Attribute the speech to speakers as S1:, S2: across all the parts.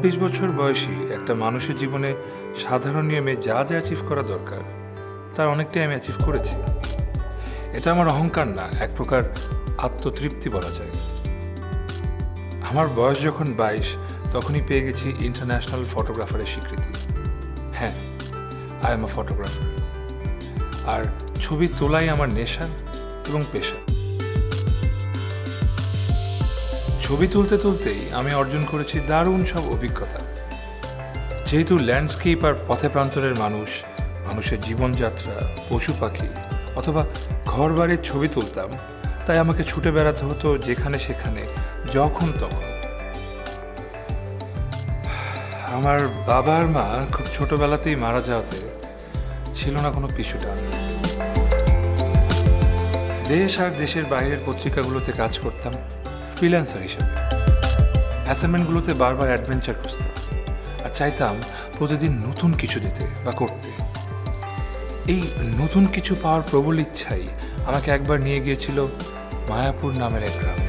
S1: ২৬ বছর বয়সী একটা মানুষের জীবনে সাধারণ নিয়মে যা যা অ্যাচিভ করা দরকার তার অনেকটাই আমি অ্যাচিভ করেছি। এটা আমার অহংকার না, এক প্রকার আত্মতৃপ্তি বলা যায়। আমার বয়স যখন ২২ তখনই পেয়ে গেছি ইন্টারন্যাশনাল ফটোগ্রাফারের স্বীকৃতি। হ্যাঁ, আই এম আ ফটোগ্রাফার। আর ছবি তোলাই আমার নেশা এবং পেশা। ছবি তুলতে তুলতেই আমি অর্জন করেছি দারুণ সব অভিজ্ঞতা। যেহেতু ল্যান্ডস্কেপ আর পথে প্রান্তরের মানুষের জীবনযাত্রা, পশু পাখি অথবা ঘর বাড়ির ছবি তুলতাম, তাই আমাকে ছুটে বেড়াতে হতো যেখানে সেখানে, যখন তখন। আমার বাবার মা খুব ছোটবেলাতেই মারা যাওয়াতে ছিল না কোনো পিছু টান। দেশ আর দেশের বাইরের পত্রিকাগুলোতে কাজ করতাম ফ্রিল্যান্সার হিসেবে। অ্যাসাইনমেন্টগুলোতে বারবার অ্যাডভেঞ্চার খুঁজতাম আর চাইতাম প্রতিদিন নতুন কিছু দিতে বা করতে। এই নতুন কিছু পাওয়ার প্রবল ইচ্ছাই আমাকে একবার নিয়ে গিয়েছিল মায়াপুর নামের এক গ্রামে।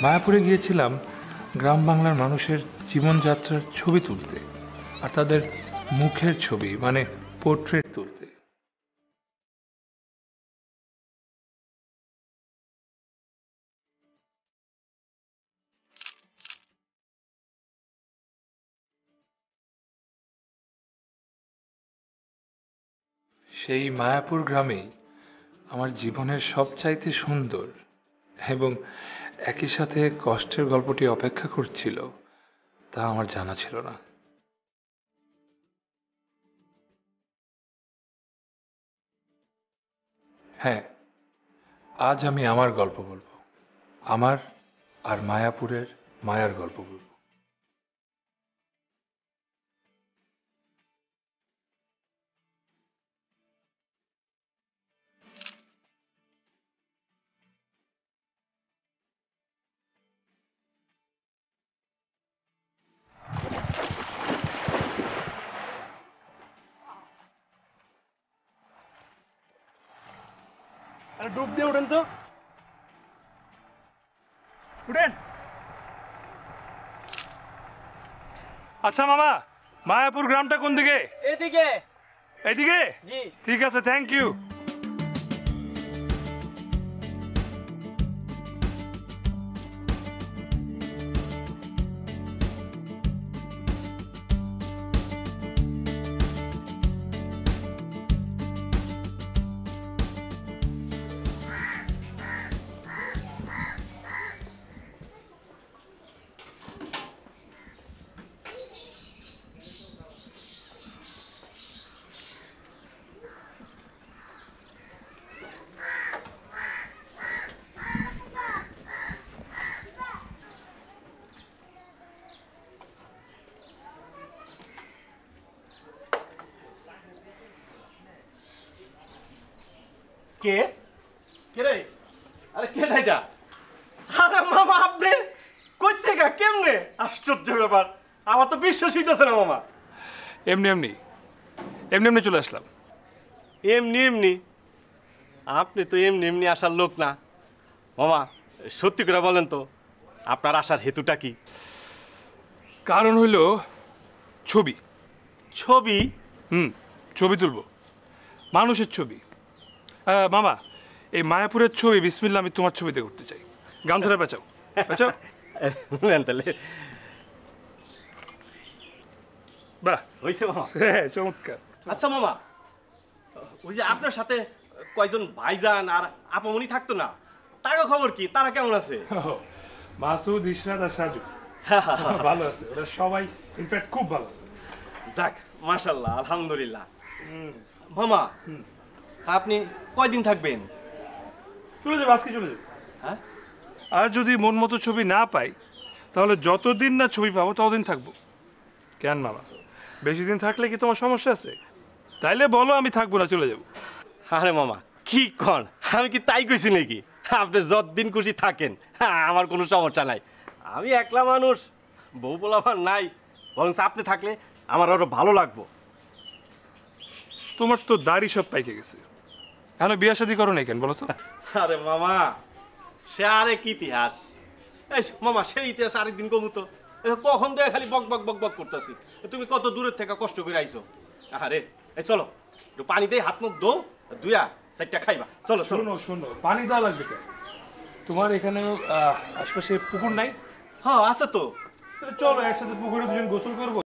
S1: মায়াপুরে গিয়েছিলাম গ্রাম বাংলার মানুষের জীবনযাত্রার ছবি তুলতে আর তাদের মুখের ছবি মানে পোর্ট্রেট তুলতে। সেই মায়াপুর গ্রামেই আমার জীবনের সবচাইতে সুন্দর এবং একই সাথে কষ্টের গল্পটি অপেক্ষা করছিল তা আমার জানা ছিল না। হ্যাঁ, আজ আমি আমার গল্প বলবো, আমার আর মায়াপুরের মায়ার গল্প বলবো।
S2: ডুব দিয়ে উঠেন তো, উঠেন।
S1: আচ্ছা মামা, মায়াপুর গ্রামটা কোন দিকে?
S2: এদিকে।
S1: এদিকে?
S2: জি।
S1: ঠিক আছে, থ্যাংক ইউ।
S2: কে কে রে? আরে কে এটা? আরে মামা, আপনি কই থেকে কেমনে? আশ্চর্য ব্যাপার, আমার তো বিশ্বাস হইতেছে না মামা।
S1: এমনি এমনি এমনি এমনি চলে আসলাম।
S2: এমনি এমনি? আপনি তো এমনি এমনি আসার লোক না মামা। সত্যি করে বলেন তো, আপনার আসার হেতুটা কি?
S1: কারণ হইল ছবি।
S2: ছবি?
S1: ছবি তুলবো, মানুষের ছবি। মামা, এই মায়াপুরের ছবি বিসমিল্লাহ আমি তোমার ছবিতে করতে চাই। গামছাটা পেঁচাও, পেঁচাও।
S2: তাহলে
S1: বাহ,
S2: হয়েছে মামা।
S1: হ্যাঁ, চমৎকার।
S2: আচ্ছা মামা, ওই যে আপনার সাথে কয়জন ভাইজান আর আপামনি থাকতো না, তারও খবর কি? তারা কেমন আছে?
S1: মাসুদ, ইশরাত আর সাজু। ভালো আছে, ওরা সবাই ইনফ্যাক্ট খুব ভালো আছে।
S2: যাক মাশাল্লাহ, আলহামদুলিল্লাহ। মামা, তা আপনি কয়দিন থাকবেন?
S1: চলে যাবো, আজকে চলে যাবো।
S2: হ্যাঁ,
S1: আর যদি মন মতো ছবি না পাই তাহলে যতদিন না ছবি পাবো ততদিন থাকবো। কেন মামা, বেশি দিন থাকলে কি তোমার সমস্যা আছে? তাইলে বলো, আমি থাকবো না, চলে যাবো।
S2: আরে মামা কি কন, আমি কি তাই কইছি নাকি? আপনি যতদিন খুশি থাকেন, আমার কোনো সমস্যা নাই। আমি একলা মানুষ, বউ পোলাপান নাই, বরং আপনি থাকলে আমার আরো ভালো লাগবো।
S1: তোমার তো দাড়ি সব পাইকে গেছে, এখন বিয়া শাদী করো নাই কেন বলো তো?
S2: আরে মামা, সে আরেক ইতিহাস। এই মামা, সেই ইতিহাস আরেকদিন কমু তো। কখন দিয়ে খালি বক বক বক বক করতেছি, তুমি কত দূরের থেকে কষ্ট করে আইছো। আরে এই চলো, একটু পানি দিয়ে হাত মুখ দো, দুয়া চারটা খাইবা। চলো চলো।
S1: শোনো শোনো, পানি দেওয়া লাগবে কেন? তোমার এখানে আশপাশে পুকুর নাই?
S2: হ্যাঁ আছে তো।
S1: তাহলে চলো একসাথে পুকুরে দুজন গোসল করবো।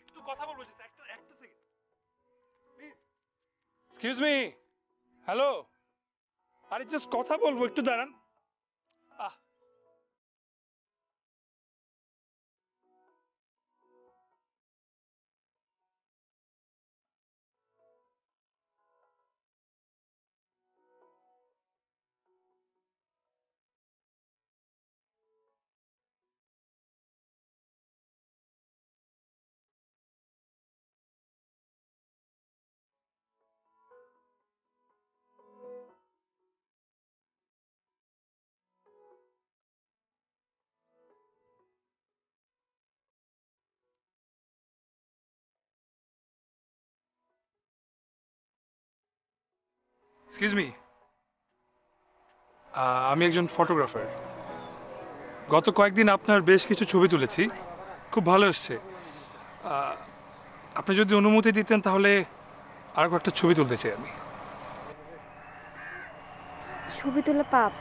S1: একটু কথা বলবো, একটা একটা second please. Excuse me. Hello, আরে জাস্ট কথা বলবো, একটু দাঁড়ান। আহ এক্সকিউজ মি, আমি একজন ফটোগ্রাফার। গত কয়েকদিন আপনার বেশ কিছু ছবি তুলেছি, খুব ভালো এসছে। আপনি যদি অনুমতি দিতেন তাহলে আর কয়েকটা ছবি তুলতে চাই আমি।
S3: ছবি তোলা পাপ?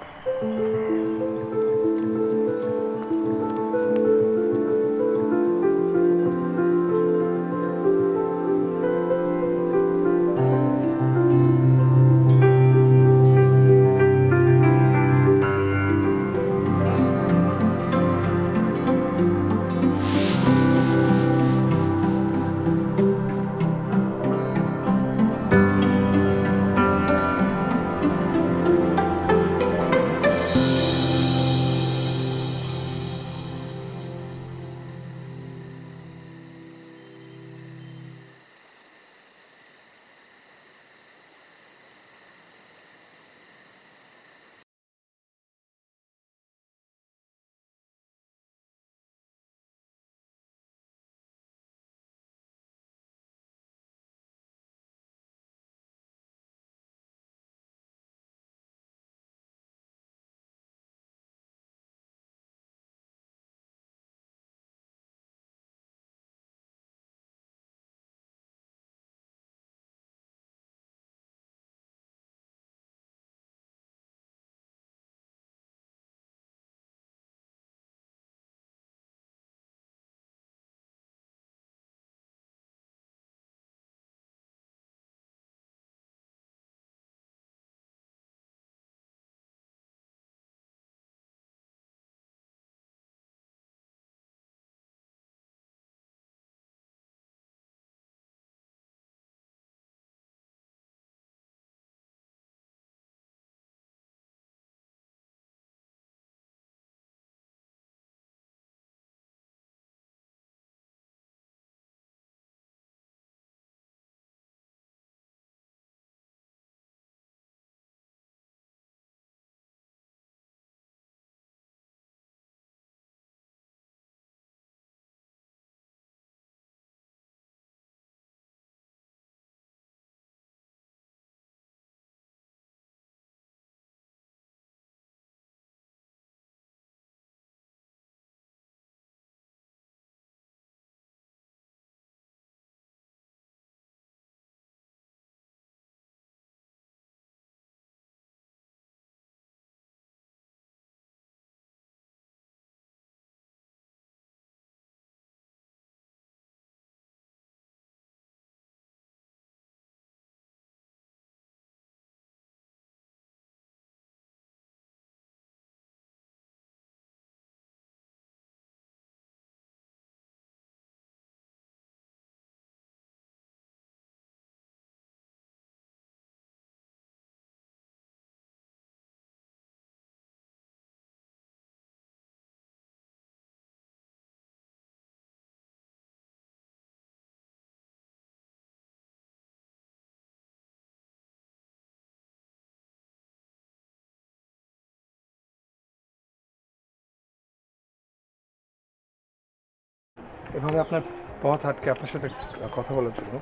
S1: এভাবে আপনার পথ আটকে আপনার সাথে কথা বলার জন্য।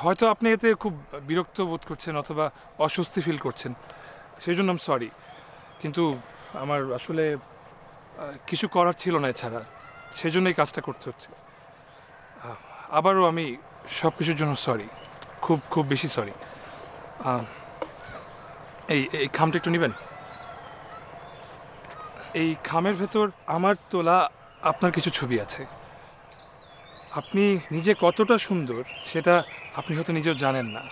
S1: হয়তো আপনি এতে খুব বিরক্ত বোধ করছেন অথবা অস্বস্তি ফিল করছেন, সেই জন্য আমি সরি। কিন্তু আমার আসলে কিছু করার ছিল না এছাড়া, সেই জন্য এই কাজটা করতে হচ্ছে। আবারও আমি সব কিছুর জন্য সরি, খুব খুব বেশি সরি। এই এই খামটা একটু নেবেন। এই খামের ভেতর আমার তোলা আপনার কিছু ছবি আছে। আপনি নিজে কতটা সুন্দর সেটা আপনি হয়তো নিজেও জানেন না।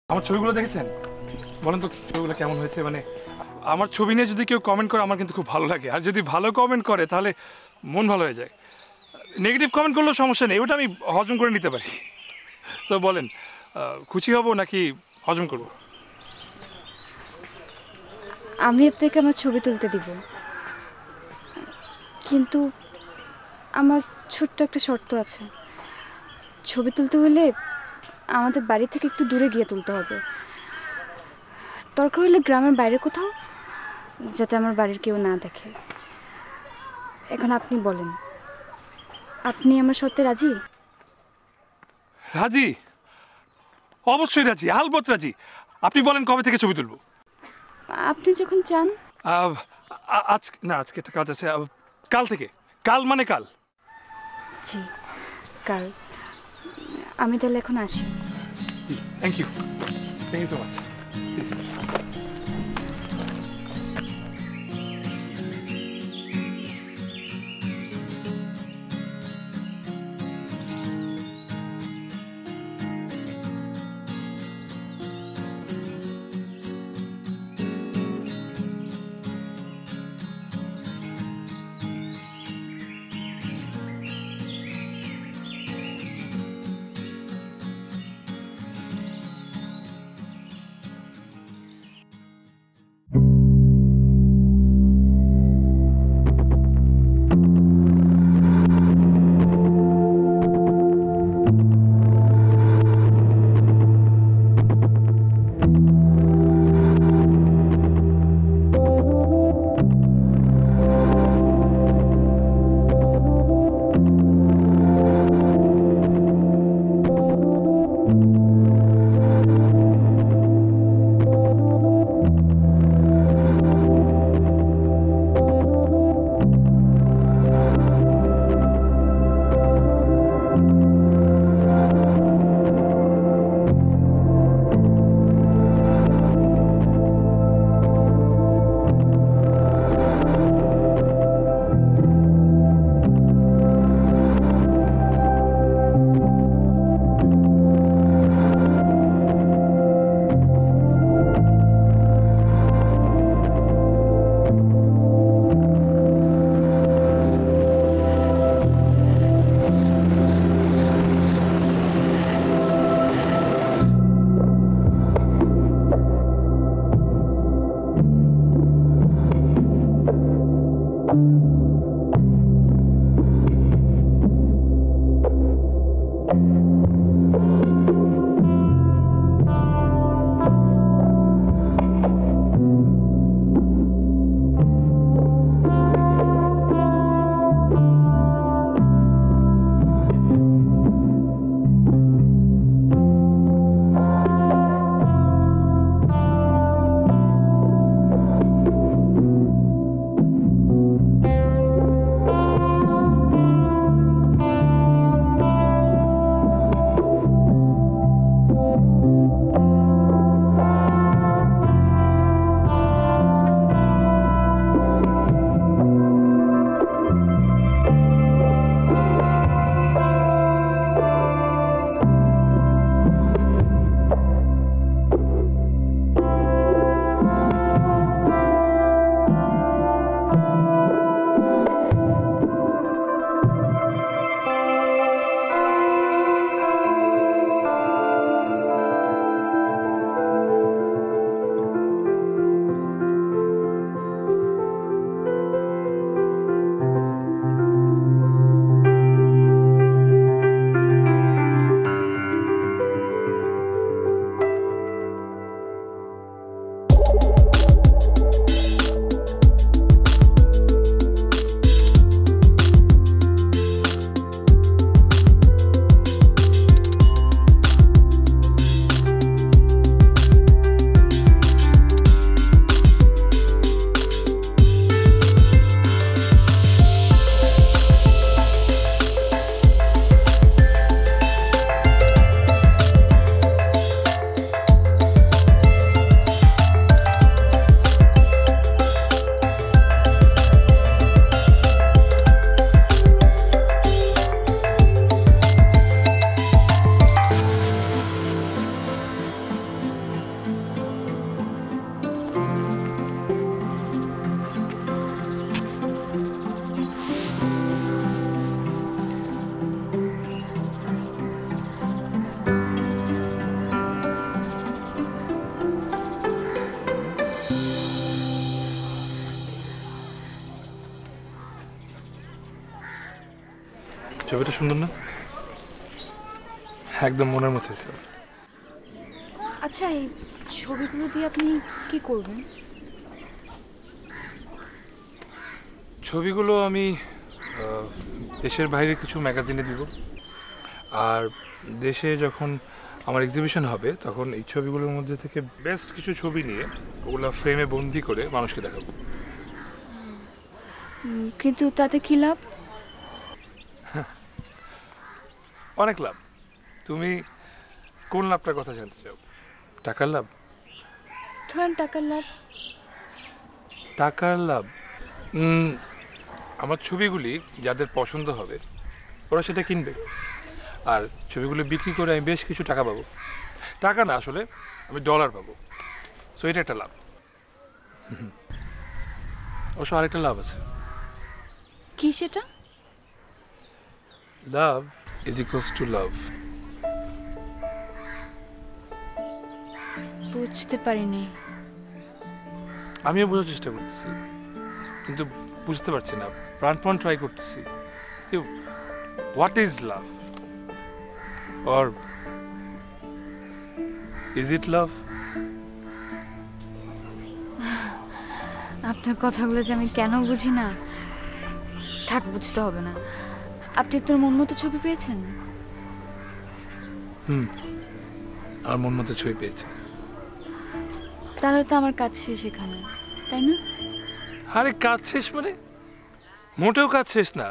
S1: আমার ছবিগুলো দেখেছেন? বলেন তো ছবিগুলো কেমন হয়েছে? মানে আমার ছবি নিয়ে যদি কেউ কমেন্ট করে আমার কিন্তু খুব ভালো লাগে, আর যদি ভালো কমেন্ট করে তাহলে মন ভালো হয়ে যায়। নেগেটিভ কমেন্ট করলেও সমস্যা নেই, ওটা আমি হজম করে নিতে পারি। সো বলেন, খুশি হব নাকি হজম করব?
S3: আমি আপনাকে আমার ছবি তুলতে দিব, কিন্তু আমার ছোট্ট একটা শর্ত আছে। ছবি তুলতে হলে আমাদের বাড়ি থেকে একটু দূরে গিয়ে তুলতে হবে, দরকার হলে গ্রামের বাইরে কোথাও, যাতে আমার বাড়ির কেউ না দেখে। এখন আপনি বলেন, আপনি আমার শর্তে রাজি?
S1: রাজি, অবশ্যই রাজি, আলবত রাজি। আপনি বলেন কবে থেকে ছবি তুলবো?
S3: আপনি যখন চান।
S1: আজ না, আজকে একটা কাজ আছে। কাল থেকে। কাল মানে কাল।
S3: জি, কাল। আমি তাহলে এখন আসি।
S1: Thank you, thank you so much. ছবিটা সুন্দর না? একদম মনের মতো হয়েছে।
S3: আচ্ছা, এই ছবিগুলো দিয়ে আপনি কি করবেন?
S1: ছবিগুলো আমি দেশের বাইরে কিছু ম্যাগাজিনে দিব, আর দেশে যখন আমার এক্সিবিশন হবে তখন এই ছবিগুলোর মধ্যে থেকে বেস্ট কিছু ছবি নিয়ে ওগুলো ফ্রেমে বন্দি করে মানুষকে দেখাবো।
S3: কিন্তু তাতে কি লাভ?
S1: অনেক লাভ। তুমি কোন লাভটার কথা জানতে চাও? টাকার লাভ?
S3: ধরেন টাকার লাভ।
S1: টাকার লাভ? আমার ছবিগুলি যাদের পছন্দ হবে ওরা সেটা কিনবে, আর ছবিগুলো বিক্রি করে আমি বেশ কিছু টাকা পাবো। টাকা না, আসলে আমি ডলার পাবো। সো এটা একটা লাভ। অবশ্য আরেকটা লাভ আছে।
S3: কি সেটা?
S1: লাভ ইজ ইকুয়ালস টু লাভ।
S3: বুঝতে পারিনি।
S1: আমিও বোঝার চেষ্টা করতেছি, কিন্তু বুঝতে পারছি না। প্রাণপণ ট্রাই করতেছি। What is love, or is it love?
S3: আপনার কথাগুলো যে আমি কেন বুঝি না, থাক, বুঝতে হবে না। আপনি আপনার মন মতো ছবি পেয়েছেন?
S1: আর মন মতো ছবি পেয়েছে।
S3: তাহলে তো আমার কাজ শেষ এখানে, তাই না?
S1: আরে কাজ শেষ মানে? মোটেও কাজ শেষ না।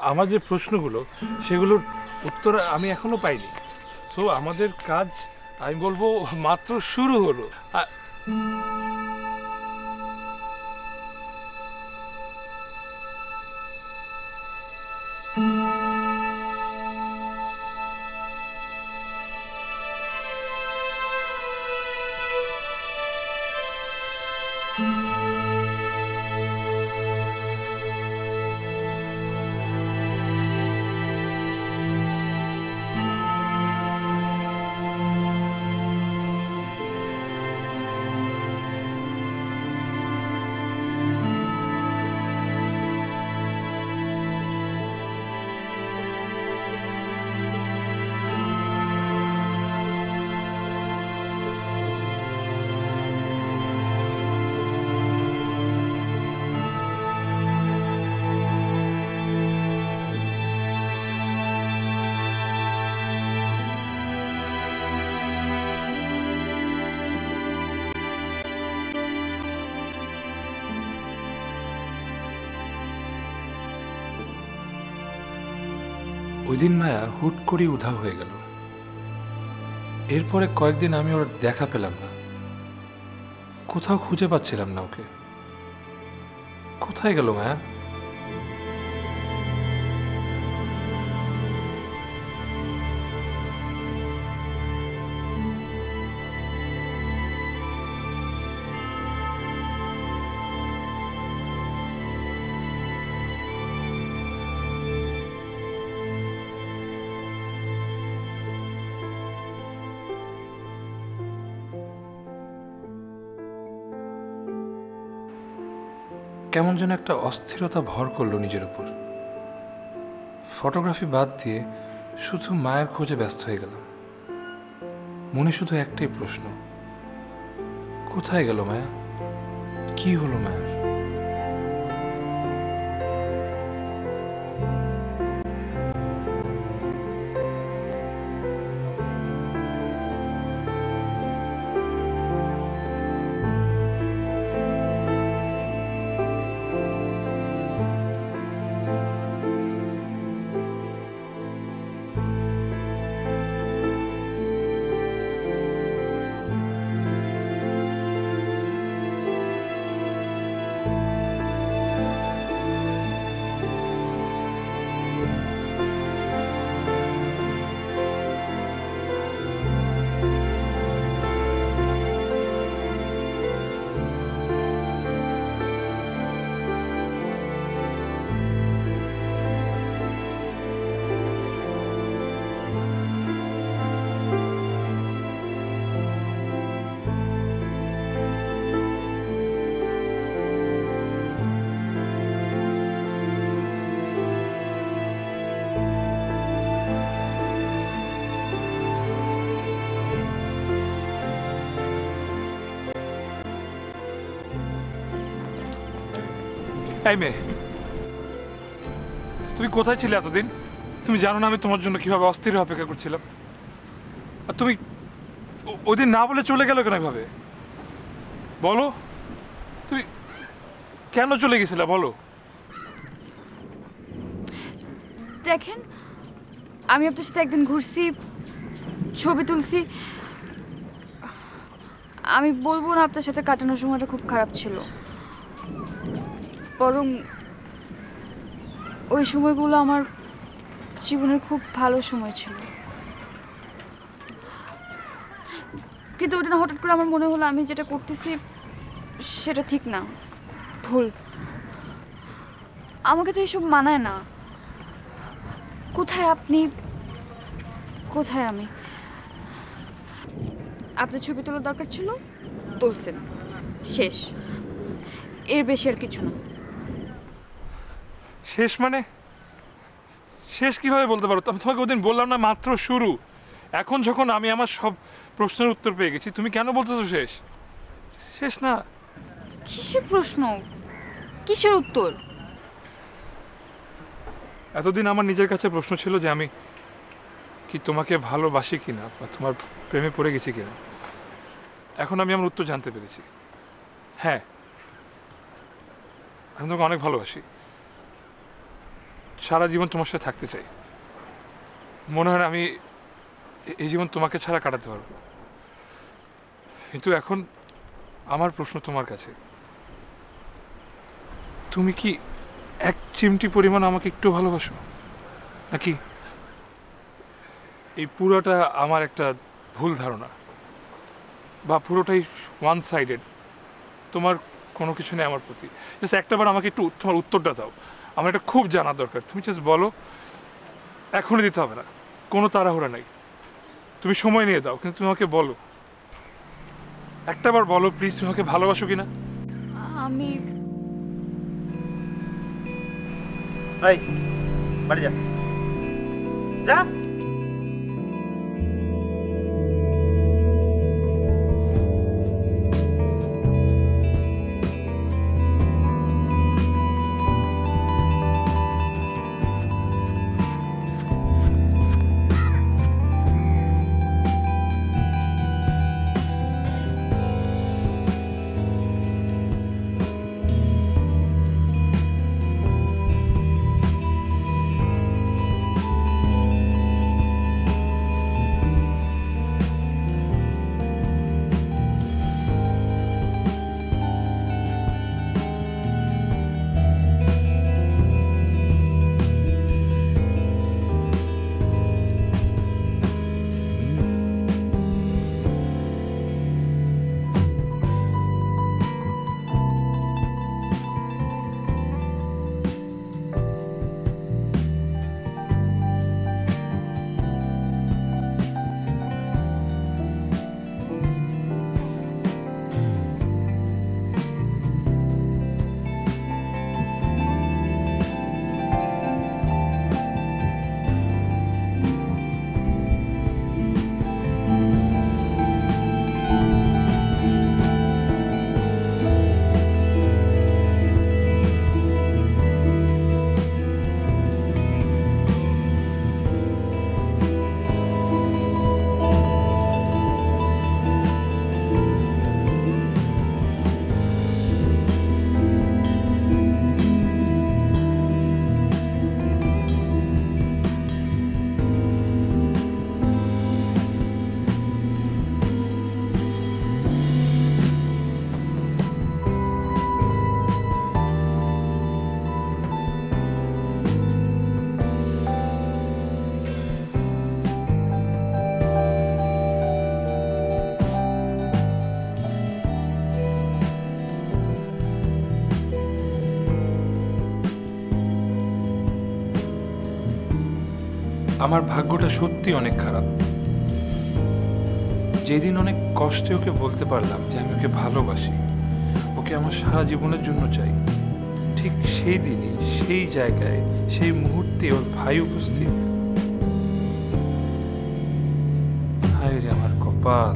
S1: আমার যে প্রশ্নগুলো সেগুলোর উত্তর আমি এখনো পাইনি। সো আমাদের কাজ, আমি বলবো, মাত্র শুরু হলো। ওই দিন মায়া হুট করে উধাও হয়ে গেল। এরপরে কয়েকদিন আমি ওর দেখা পেলাম না, কোথাও খুঁজে পাচ্ছিলাম না ওকে। কোথায় গেল মায়া? কেমন যেন একটা অস্থিরতা ভর করলো নিজের উপর। ফটোগ্রাফি বাদ দিয়ে শুধু মায়ের খোঁজে ব্যস্ত হয়ে গেলাম। মনে শুধু একটাই প্রশ্ন, কোথায় গেল মায়া? কি হলো মায়ার? এই মেয়ে, তুমি কোথায় ছিলে এতদিন? তুমি জানো না আমি তোমার জন্য কিভাবে অস্থির হয়ে অপেক্ষা করছিলাম? আর তুমি ওই দিন না বলে চলে গেল কেন এভাবে? বলো, তুমি কেন চলে গেছিলে বলো?
S3: দেখেন, আমি আপনার সাথে একদিন ঘুরছি, ছবি তুলছি। আমি বলবো না আপনার সাথে কাটানোর সময়টা খুব খারাপ ছিল, বরং ওই সময়গুলো আমার জীবনের খুব ভালো সময় ছিল। কিন্তু ওটা না, হঠাৎ করে আমার মনে হলো আমি যেটা করতেছি সেটা ঠিক না, ভুল। আমাকে তো এইসব মানায় না। কোথায় আপনি, কোথায় আমি? আপনার ছবি তোলার দরকার ছিল, তুলছেন, শেষ। এর বেশি আর কিছু না।
S1: শেষ মানে? শেষ কিভাবে বলতে পারো? আমি তোমাকে ওদিন বললাম না মাত্র শুরু। এখন যখন আমি আমার সব প্রশ্নের উত্তর পেয়ে গেছি, তুমি কেন বলতেছো শেষ? শেষ না।
S3: কিসের প্রশ্ন, কিসের উত্তর?
S1: এতদিন আমার নিজের কাছে প্রশ্ন ছিল যে আমি কি তোমাকে ভালোবাসি কিনা বা তোমার প্রেমে পড়ে গেছি কিনা। এখন আমি আমার উত্তর জানতে পেরেছি। হ্যাঁ, আমি তোমাকে অনেক ভালোবাসি, সারা জীবন তোমার সাথে থাকতে চাই। মনে হয় না আমি এই জীবন তোমাকে ছাড়া কাটাতে পারবো। কিন্তু এখন আমার প্রশ্ন তোমার কাছে, তুমি কি এক চিমটি পরিমাণ আমাকে একটু ভালোবাসো, নাকি এই পুরোটা আমার একটা ভুল ধারণা, বা পুরোটাই ওয়ান সাইডেড? তোমার কোনো কিছু নেই আমার প্রতি। জাস্ট একটাবার আমাকে একটু তোমার উত্তরটা দাও, আমার এটা খুব জানা দরকার। তুমি জাস্ট বলো, এখনই দিতে হবে না, কোনো তাড়াহুড়া নাই, তুমি সময় নিয়ে দাও, কিন্তু তুমি আমাকে বলো, একটাবার বলো প্লিজ, তুমি আমাকে ভালোবাসো কিনা?
S3: আমি
S2: এই বাড়ি যা, যা।
S1: আমার ভাগ্যটা সত্যি অনেক খারাপ। যেদিন অনেক কষ্টে ওকে বলতে পারলাম যে আমি ওকে ভালোবাসি, ওকে আমার সারা জীবনের জন্য চাই, ঠিক সেই দিনই সেই জায়গায় সেই মুহূর্তে ওর ভাই উপস্থিত। হায় রে আমার কপাল।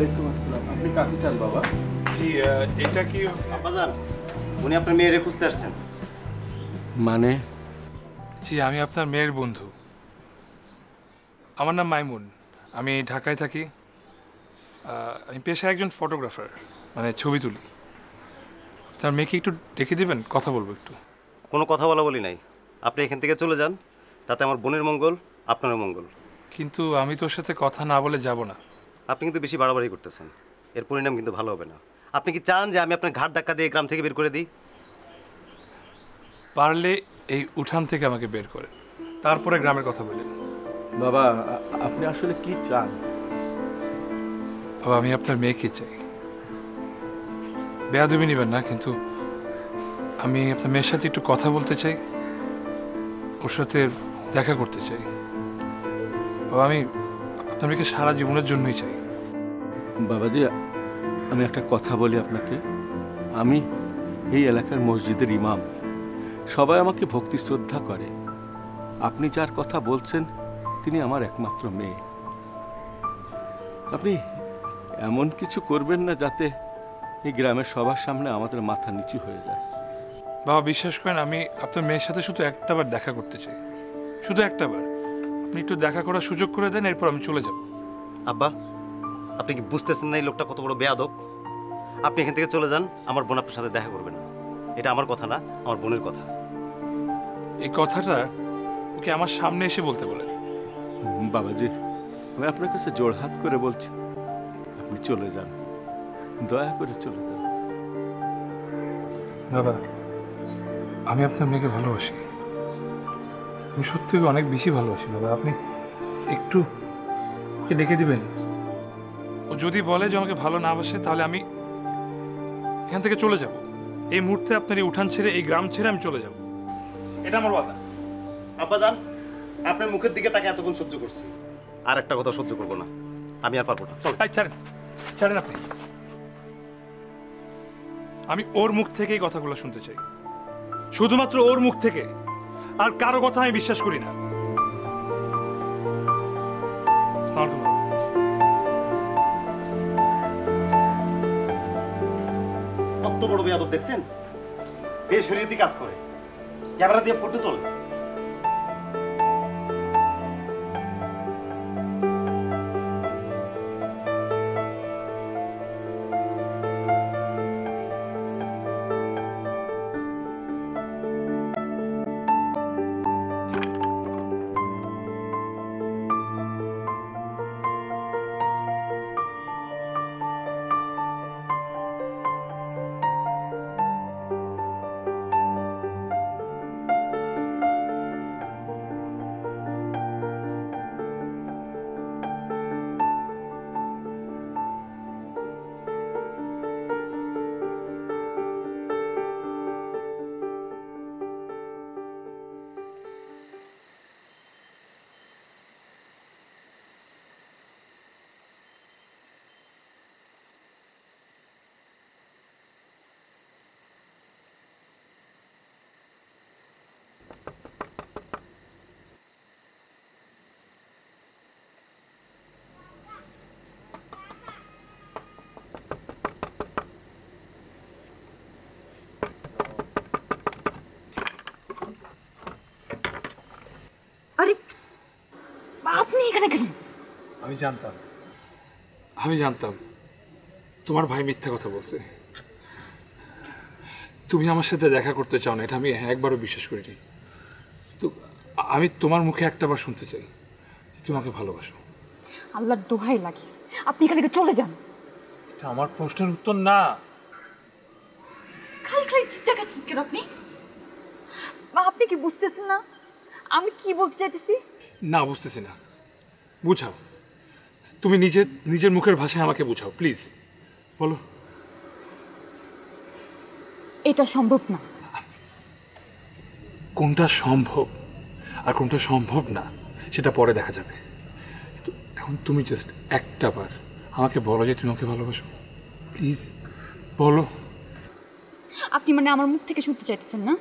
S4: ওয়ালাইকুম আসসালাম। আপনি কাকে চান বাবা?
S1: জি এটা কি?
S2: আব্বাজান, উনি আপনার মেয়েরে খুঁজতে আসছেন।
S4: মানে
S1: জি আমি আপনার মেয়ের বন্ধু। আমার নাম মাইমুন, আমি ঢাকায় থাকি। আমি পেশায় একজন ফটোগ্রাফার, মানে ছবি তুলি। তার মেয়েকে একটু ডেকে দেবেন, কথা বলবো একটু।
S2: কোনো কথা বলি নাই, আপনি এখান থেকে চলে যান, তাতে আমার বোনের মঙ্গল, আপনারও মঙ্গল।
S1: কিন্তু আমি তোর সাথে কথা না বলে যাব না।
S2: আপনি কিন্তু বেশি বাড়াবাড়ি করতেছেন, এর পরিণাম কিন্তু ভালো হবে না। আপনি কি চান যে আমি আপনার ঘাট ধাক্কা দিয়ে গ্রাম থেকে বের করে দিই?
S1: পারলে এই উঠান থেকে আমাকে বের করে, তারপরে গ্রামের কথা বলেন।
S4: বাবা আপনি আসলে কি চান?
S1: বাবা আমি আপনার মেয়েকে চাই। বেয়াদবি নেবেন না, কিন্তু আমি আপনার মেয়ের সাথে একটু কথা বলতে চাই, ওর সাথে দেখা করতে চাই। বাবা আমি আপনার মেয়েকে সারা জীবনের জন্যই চাই।
S4: বাবাজি, আমি একটা কথা বলি আপনাকে। আমি এই এলাকার মসজিদের ইমাম, সবাই আমাকে ভক্তি শ্রদ্ধা করে। আপনি যার কথা বলছেন তিনি আমার একমাত্র মেয়ে। আপনি এমন কিছু করবেন না যাতে এই গ্রামের সবার সামনে আমাদের মাথা নিচু হয়ে যায়।
S1: বাবা বিশ্বাস করেন, আমি আপনার মেয়ের সাথে শুধু একটাবার দেখা করতে চাই, শুধু একটাবার। আপনি একটু দেখা করার সুযোগ করে দেন, এরপর আমি চলে যাব।
S2: আব্বা, আপনি কি বুঝতেছেন না এই লোকটা কত বড় বেয়াদব? আপনি এখান থেকে চলে যান, আমার বোন আপনার সাথে দেখা করবে না। এটা আমার কথা না, আমার বোনের কথা।
S1: এই কথাটা ওকে আমার সামনে এসে বলতে বলেন।
S4: বাবাজি, আমি আপনার কাছে জোড়হাত করে বলছি, আপনি চলে যান, দয়া করে চলে যান।
S1: বাবা আমি আপনার মেয়েকে ভালোবাসি, আমি সত্যি অনেক বেশি ভালোবাসি। বাবা আপনি একটু ওকে ডেকে দিবেন। ও যদি বলে যে আমাকে ভালো না বাসে, তাহলে আমি এখান থেকে চলে যাব। এই মুহূর্তে আপনার এই উঠান ছেড়ে, এই গ্রাম ছেড়ে আমি চলে যাব। এটা আমার কথা।
S2: আব্বা যান, আপনার মুখের দিকে তাকে এতক্ষণ সহ্য করছি, আর একটা কথা সহ্য করবো না। আমি আর পারবো না, চল।
S1: ছাড়েন, ছাড়েন আপনি। আমি ওর মুখ থেকে এই কথাগুলো শুনতে চাই, শুধুমাত্র ওর মুখ থেকে। আর কারো কথা আমি বিশ্বাস করি না। আসসালামু আলাইকুম।
S2: কত বড় বেয়াদব দেখছেন? বেশরীয়তি কাজ করে, ক্যামেরা দিয়ে ফটো তোলে।
S3: আরে আপনি এখানে কেন?
S1: আমি জানতাম তোমার ভাই মিথ্যা কথা বলছে। তুমি আমার সাথে দেখা করতে চাও না, এটা আমি একবারও বিশ্বাস করিনি। তো আমি তোমার মুখে একটাবার শুনতে চাই, তোমাকে ভালোবাসো।
S3: আল্লাহর দোহাই লাগে, আপনি এখান থেকে চলে যান।
S1: এটা আমার প্রশ্নের উত্তর না।
S3: খালি খালি চিন্তা করছেন কেন আপনি? আপনি কি বুঝতেছেন না আমি কি বলতে চাইতেছি?
S1: না বুঝতেছি না, বুঝাও। তুমি নিজের মুখের ভাষায় আমাকে বুঝাও প্লিজ, বলো।
S3: এটা সম্ভব না।
S1: কোনটা সম্ভব আর কোনটা সম্ভব না সেটা পরে দেখা যাবে। এখন তুমি জাস্ট একটাবার আমাকে বলো যে তুমি আমাকে ভালোবাসো, প্লিজ বলো।
S3: আপনি মানে আমার মুখ থেকে শুনতে চাইতেছেন না?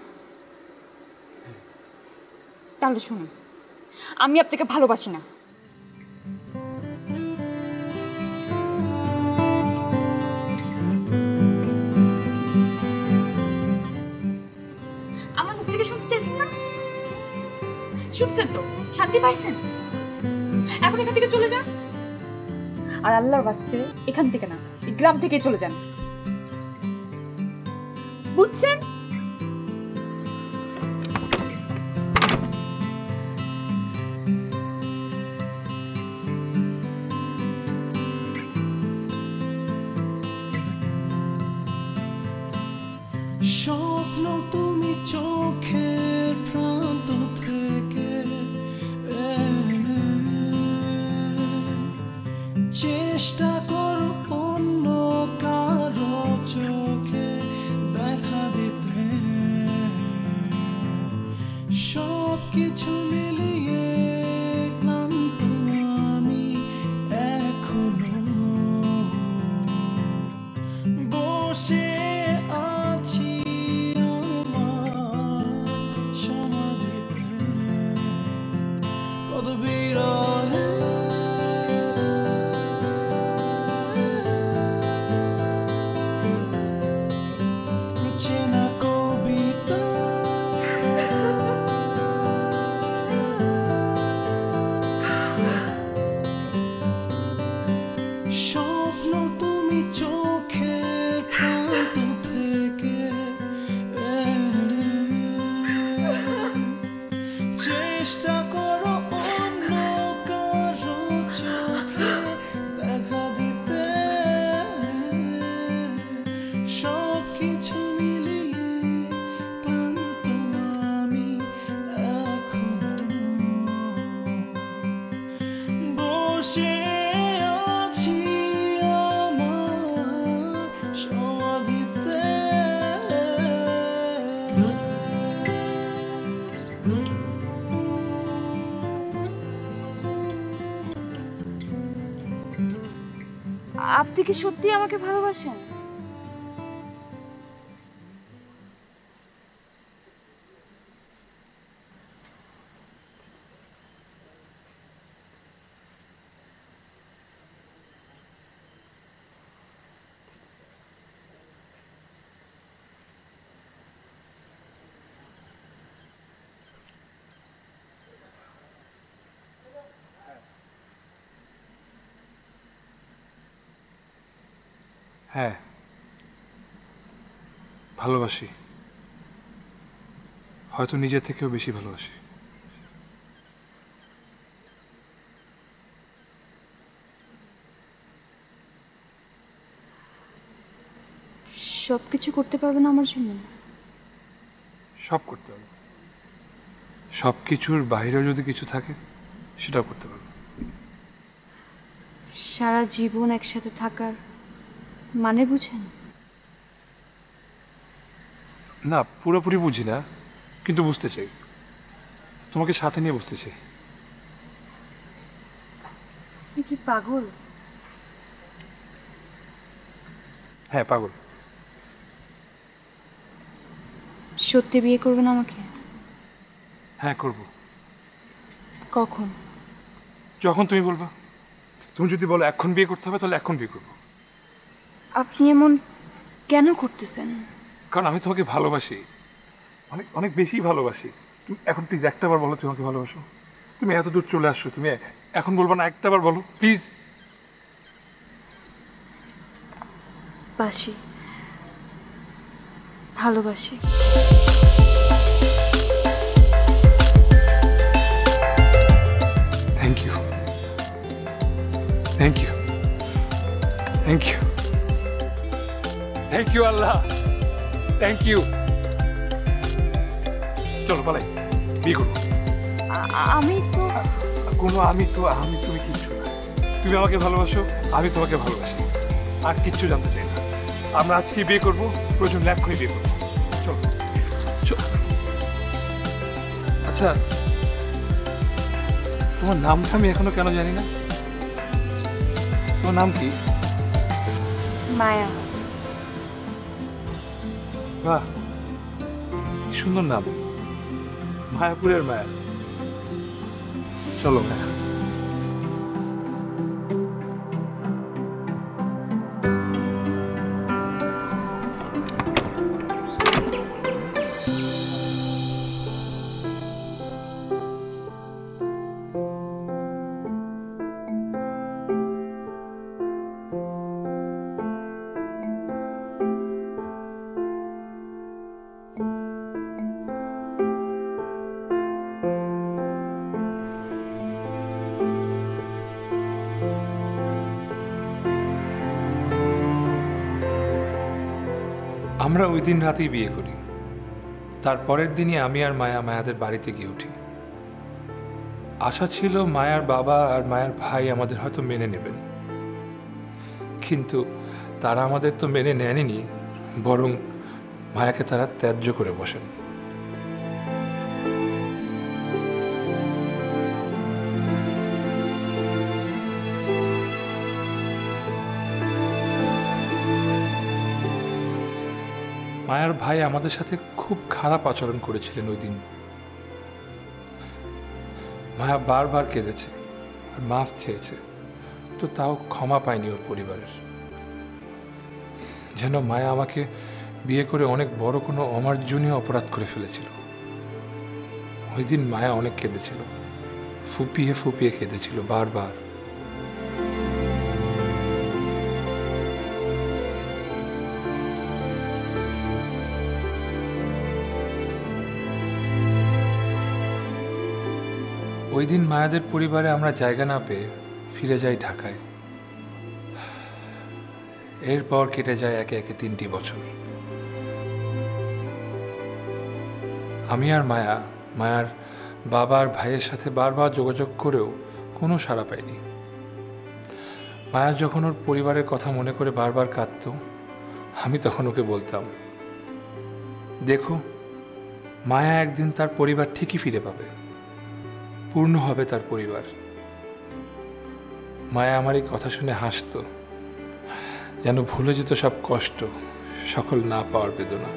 S3: তাহলে শুনুন, আমি আপনাকে ভালোবাসি না।
S5: শুনছেন তো, শান্তি পাইছেন? এখন এখান থেকে চলে যান, আর আল্লাহর বাস্তে এখান থেকে না, এই গ্রাম থেকে চলে যান, বুঝছেন?
S6: স্বপ্ন তুমি চোখের প্রান্ত থেকে চেষ্টা করো অন্য কারো চোখে দেখা দিতে, সব কিছু মিলিয়ে ক্লান্ত আমি এখনো বসে আছি আমার সমাধিতে, কত বিরহে চেনা কবিতা স্বপ্ন তুমি চোখের প্রান্ত থেকে চেষ্টা করো অন্য কারো চোখে দেখা দিতে, সব কিছু মিলিয়ে ক্লান্ত আমি এখনো বসে আছি আমার সমাধিতে।
S3: আপনি কি সত্যি আমাকে ভালোবাসেন?
S1: হ্যাঁ, ভালোবাসি, হয়তো নিজের থেকেও বেশি ভালোবাসি।
S3: সবকিছু করতে পারবেন আমার জন্য?
S1: সব করতে পারবো, সব কিছুর বাইরেও যদি কিছু থাকে সেটাও করতে পারবো।
S3: সারা জীবন একসাথে থাকার মানে বুঝেন?
S1: না, পুরোপুরি বুঝি না, কিন্তু বুঝতে চাই, তোমাকে সাথে নিয়ে বুঝতে চাই।
S3: আপনি কি পাগল?
S1: হ্যাঁ, পাগল।
S3: সত্যি বিয়ে করবেন আমাকে?
S1: হ্যাঁ, করব।
S3: কখন?
S1: যখন তুমি বলবা। তুমি যদি বলো এখন বিয়ে করতে হবে, তাহলে এখন বিয়ে করবো।
S3: আপনি এমন কেন করতেছেন?
S1: কারণ আমি তোমাকে ভালোবাসি, অনেক অনেক বেশি ভালোবাসি। তুমি এখন প্লিজ একটাবার বলো তুমি আমাকে ভালোবাসো। তুমি এত দূর চলে আসছো, তুমি এখন বলবো না, একটাবার বলো প্লিজ।
S3: বাসি, ভালোবাসি।
S1: Thank you, thank you, thank you, thank you আল্লাহ, থ্যাংক ইউ। চলো পালাই, বিয়ে করবো।
S3: আমি তো
S1: আমি তুমি কিচ্ছু না। তুমি আমাকে ভালোবাসো, আমি তোমাকে ভালোবাসি, আর কিচ্ছু জানতে চাই না। আমরা আজকে বিয়ে করবো, প্রয়োজন এক্ষুনি বিয়ে করবো। চলো। আচ্ছা, তোমার নামটা আমি এখনো কেন জানি না। তোমার নাম কি?
S3: মায়া।
S1: বাহ, কি সুন্দর নাম, মায়াপুরের মায়া। চলো মায়া। আমরা ওই দিন রাতেই বিয়ে করি। তার পরের দিনই আমি আর মায়া মায়াদের বাড়িতে গিয়ে উঠি। আশা ছিল মায়ার বাবা আর মায়ার ভাই আমাদের হয়তো মেনে নেবেন, কিন্তু তারা আমাদের তো মেনে নেননি, বরং মায়াকে তারা ত্যায্য করে বসেন। মায়ার ভাই আমাদের সাথে খুব খারাপ আচরণ করেছিলেন ওই দিন। মায়া বারবার কেঁদেছে আর মাফ চেয়েছে, তো তাও ক্ষমা পায়নি ওর পরিবারের। যেন মায়া আমাকে বিয়ে করে অনেক বড় কোনো অমার্জনীয় অপরাধ করে ফেলেছিল। ওই দিন মায়া অনেক কেঁদেছিল, ফুপিয়ে ফুপিয়ে কেঁদেছিল বারবার। ওই দিন মায়াদের পরিবারে আমরা জায়গা না পেয়ে ফিরে যাই ঢাকায়। এরপর কেটে যায় একে একে 3টি বছর। আমি আর মায়া মায়ার বাবা আর ভাইয়ের সাথে বারবার যোগাযোগ করেও কোনো সাড়া পাইনি। মায়া যখন ওর পরিবারের কথা মনে করে বারবার কাঁদত, আমি তখন ওকে বলতাম, দেখো, মায়া একদিন তার পরিবার ঠিকই ফিরে পাবে, পূর্ণ হবে তার পরিবার। মায়া আমার এই কথা শুনে হাসতো, যেন ভুলে যেত সব কষ্ট, সকল না পাওয়ার বেদনা।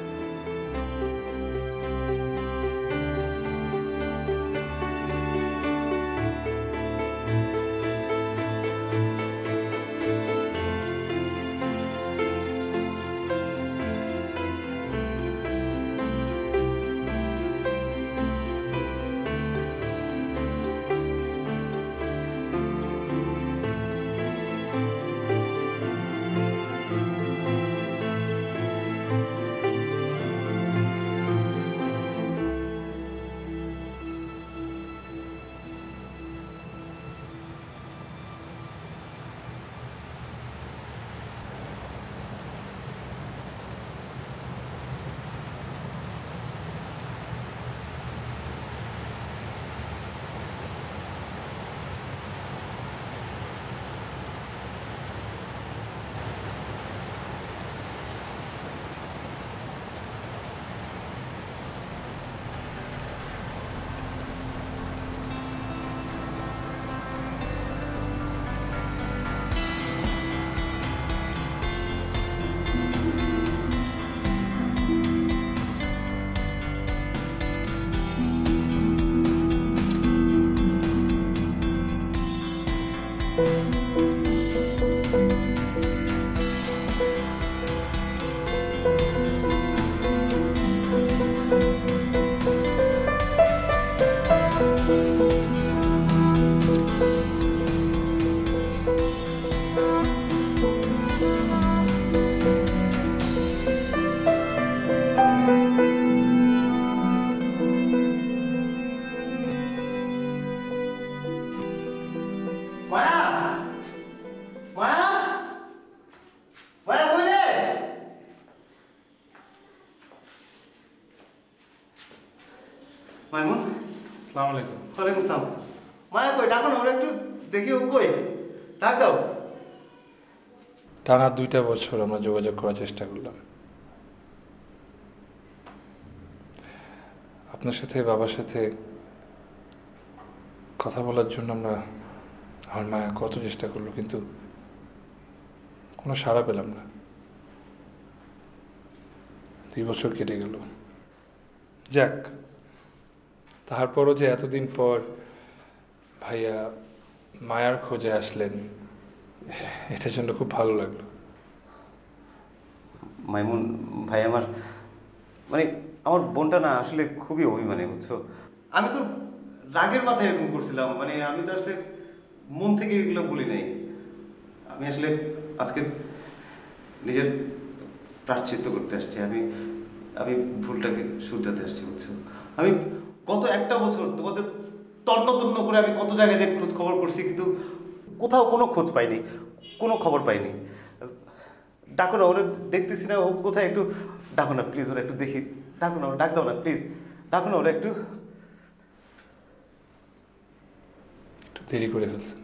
S7: মাইমুন,
S1: আসসালামু আলাইকুম।
S7: ওয়ালাইকুম আসসালাম। মায়া কই, ডাকো না, ওরা একটু দেখি ও কই, ডাক দাও।
S1: টানা 2টা বছর আমরা যোগাযোগ করার চেষ্টা করলাম। আপনার সাথে বাবার সাথে কথা বলার জন্য আমার মায়া কত চেষ্টা করলো, কিন্তু কোনো সাড়া পেলাম না। 2 বছর কেটে গেল। যাক, তারপরও যে এতদিন পর ভাইয়া মায়ার খোঁজে আসলেন, এটার জন্য খুব ভালো লাগলো।
S7: মাইমুন ভাই, আমার আমার বোনটা না আসলে খুবই অভিমানী, বুঝছো। আমি তো রাগের মাথায় এরকম করছিলাম, আমি তো আসলে মন থেকে এগুলো বলি নাই। আমি আসলে আজকে নিজের প্রায়শ্চিত্ত করতে আসছি। আমি ভুলটাকে শুধরাতে আসছি, বুঝছো। আমি গত 1টা বছর তোমাদের তন্ন করে আমি কত জায়গায় যে খোঁজ খবর করছি, কিন্তু কোথাও কোনো খোঁজ পাইনি, কোনো খবর পাইনি। ডাকো না, ওরা দেখতেছি না ও কোথায়, একটু ডাকো না প্লিজ, ওরা একটু দেখি, ডাকো না, ডাক দাও না প্লিজ, ডাকো না ওরা একটু।
S1: একটু দেরি করে ফেলছেন।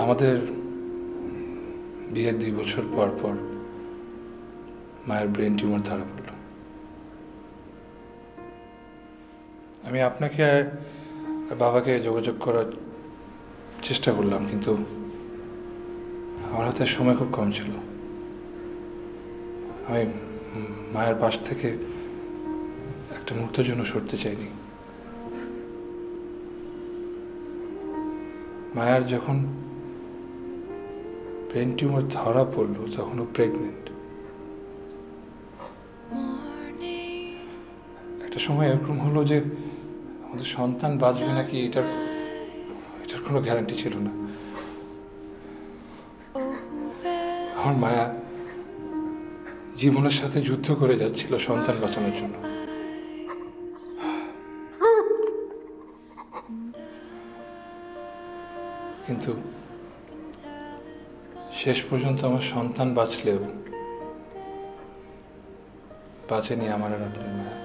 S1: আমাদের বিয়ের 2 বছর পর পর মায়ের ব্রেন টিউমার ধরা পড়ল। আমি আপনাকে আর বাবাকে যোগাযোগ করার চেষ্টা করলাম, কিন্তু আমার হাতে সময় খুব কম ছিল। আমি মায়ের পাশ থেকে একটা মুহূর্তের জন্য সরতে চাইনি। মায়ের যখন ব্রেন টিউমার ধরা পড়ল তখন ও প্রেগনেন্ট। একটা সময় এরকম হলো যে আমাদের সন্তান বাঁচবে নাকি এটার কোনো গ্যারান্টি ছিল না। আমার মায়া জীবনের সাথে যুদ্ধ করে যাচ্ছিল সন্তান বাঁচানোর জন্য। কিন্তু শেষ পর্যন্ত আমার সন্তান বাঁচলেও বাঁচেনি আমার আর আপনার মায়া।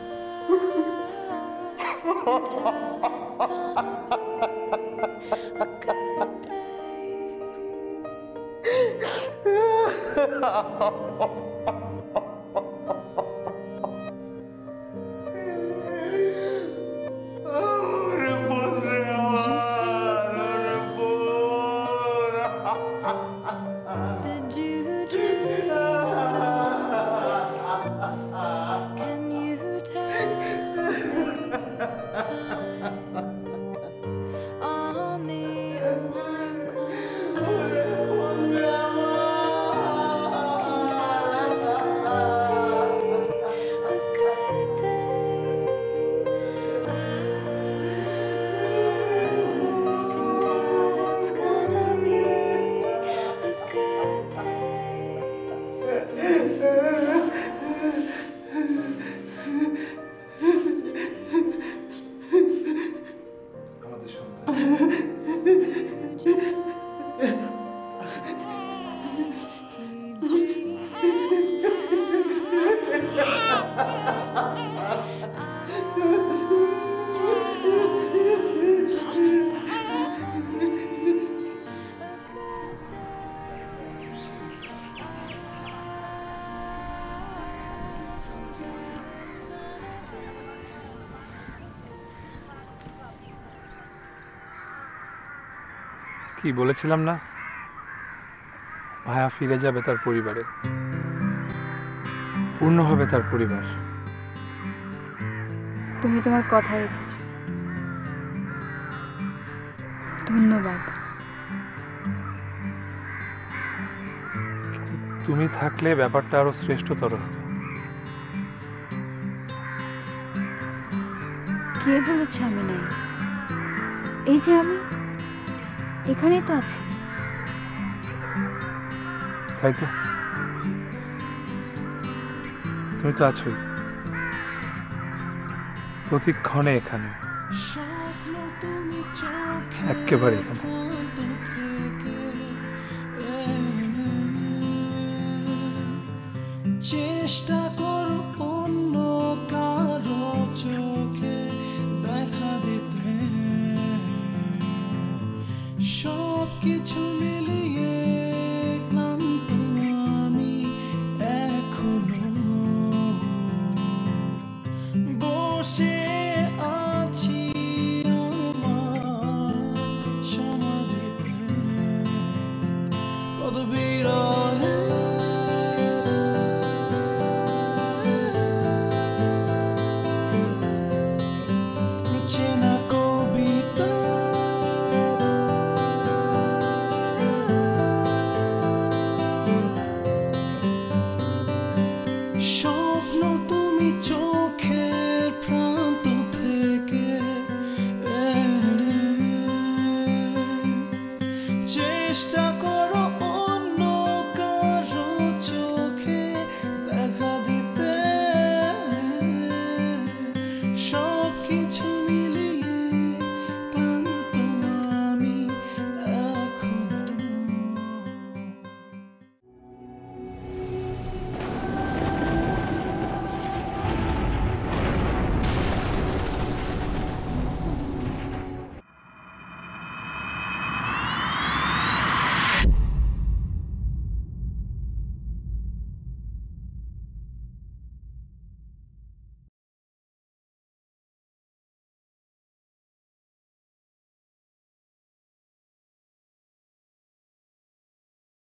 S1: কি বলেছিলাম না, ভায়া ফিরে যাবে তার পরিবারে, পূর্ণ হবে তার পরিবার।
S3: তুমি তোমার কথা রেখেছ, ধন্যবাদ।
S1: তুমি থাকলে ব্যাপারটা আরো শ্রেষ্ঠতর হতো।
S3: কে বলেছে আমি নাই? এই যে আমি এখানেই তো আছি।
S1: তাই তো, তুমি তো আছোই প্রতিক্ষণে এখানে, একেবারে এখানে।
S6: চেষ্টা করো অন্য কারো চোখে দেখা দিতে, সব কিছু মিলিয়ে ক্লান্ত আমি এখনো বসে আছি আমার সমাধিতে, কত বিরহে চেনা কবিতা স্বপ্ন তুমি চোখের প্রান্ত থেকে, চেষ্টা করো অন্য কারো চোখে দেখা দিতে, সব কিছু মিলে